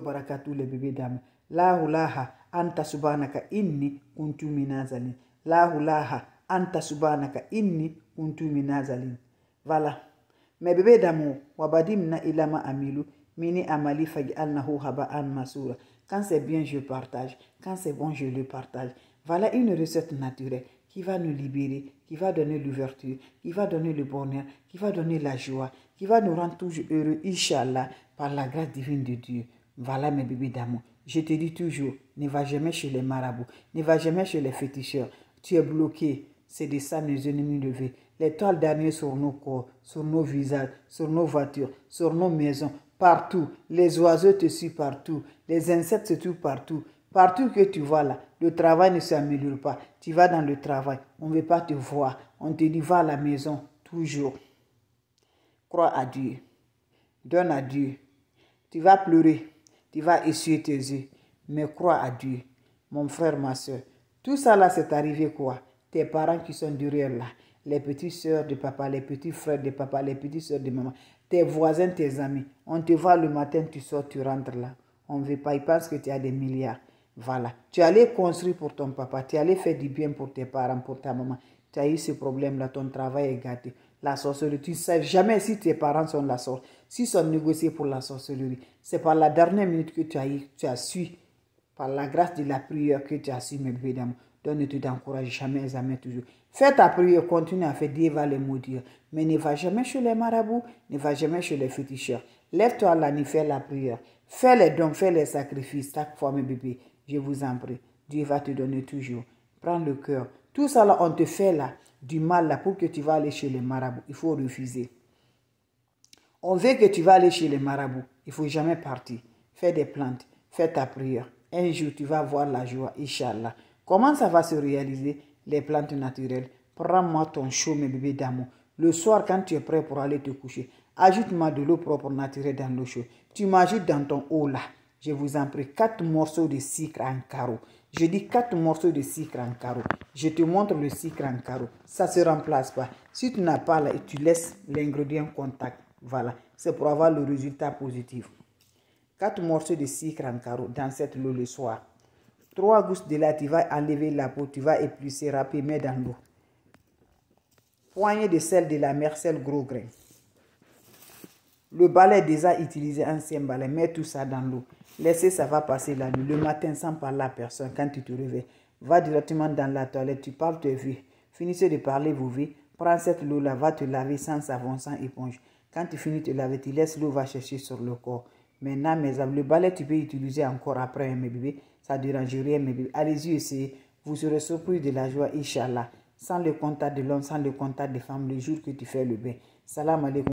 barakatuh les bébés dames. La hulaha anta subhanaka inni kuntu minazalin. La hulaha anta subhanaka inni kuntu minazalin. Voilà. Mes bébés d'amour, wabadimna ilama amilu, mini amali faj'alnahu haba'an masura. Quand c'est bien, je partage. Quand c'est bon, je le partage. Voilà une recette naturelle qui va nous libérer, qui va donner l'ouverture, qui va donner le bonheur, qui va donner la joie, qui va nous rendre toujours heureux, Inch'Allah, par la grâce divine de Dieu. Voilà mes bébés d'amour. Je te dis toujours, ne va jamais chez les marabouts, ne va jamais chez les féticheurs. Tu es bloqué. C'est de ça nos ennemis levés. Les toiles d'araignée sur nos corps, sur nos visages, sur nos voitures, sur nos maisons, partout. Les oiseaux te suivent partout. Les insectes se trouvent partout. Partout que tu vas là, le travail ne s'améliore pas. Tu vas dans le travail, on ne veut pas te voir. On te dit va à la maison, toujours. Crois à Dieu. Donne à Dieu. Tu vas pleurer, tu vas essuyer tes yeux. Mais crois à Dieu, mon frère, ma soeur. Tout ça là, c'est arrivé quoi? Tes parents qui sont derrière là, les petites soeurs de papa, les petits frères de papa, les petites soeurs de maman, tes voisins, tes amis. On te voit le matin, tu sors, tu rentres là. On ne veut pas, ils pensent que tu as des milliards. Voilà. Tu allais construire pour ton papa, tu allais faire du bien pour tes parents, pour ta maman. Tu as eu ce problème-là, ton travail est gâté. La sorcellerie, tu ne sais jamais si tes parents sont la sorcellerie, s'ils sont négociés pour la sorcellerie. C'est par la dernière minute que tu as su, par la grâce de la prière que tu as su, mes bébés d'amour. Donc ne t'encourage jamais, jamais toujours. Fais ta prière, continue à faire, Dieu va les maudire. Mais ne va jamais chez les marabouts, ne va jamais chez les féticheurs. Lève-toi là, ni fais la prière. Fais les dons, fais les sacrifices chaque fois, mes bébés. Je vous en prie. Dieu va te donner toujours. Prends le cœur. Tout ça là, on te fait là, du mal là, pour que tu vas aller chez les marabouts. Il faut refuser. On veut que tu vas aller chez les marabouts. Il ne faut jamais partir. Fais des plantes. Fais ta prière. Un jour, tu vas voir la joie, Inch'Allah. Comment ça va se réaliser, les plantes naturelles? Prends-moi ton chaud, mes bébés d'amour. Le soir, quand tu es prêt pour aller te coucher, ajoute-moi de l'eau propre naturelle dans l'eau chaude. Tu m'ajoutes dans ton eau là. Je vous en prie, 4 morceaux de sucre en carreau. Je dis 4 morceaux de sucre en carreau. Je te montre le sucre en carreau. Ça ne se remplace pas. Si tu n'as pas là, tu laisses l'ingrédient contact. Voilà. C'est pour avoir le résultat positif. 4 morceaux de sucre en carreau dans cette eau le soir. 3 gousses de lait, tu vas enlever la peau, tu vas éplucher rapidement dans l'eau. Poignée de sel de la mer, sel gros grain. Le balai déjà utilisé, ancien balai, mets tout ça dans l'eau. Laissez, ça va passer la nuit. Le matin, sans parler à personne, quand tu te réveilles, va directement dans la toilette, tu parles tes vies. Finissez de parler vos vies. Prends cette eau-là, va te laver sans savon, sans éponge. Quand tu finis de te laver, tu laisses l'eau, va chercher sur le corps. Maintenant, mes amis, le balai, tu peux utiliser encore après, mes bébés. Ça ne dérange rien, mes bébés. Allez-y, essayez. Vous serez surpris de la joie, Inch'Allah. Sans le contact de l'homme, sans le contact des femmes, le jour que tu fais le bain. Salam alaikum.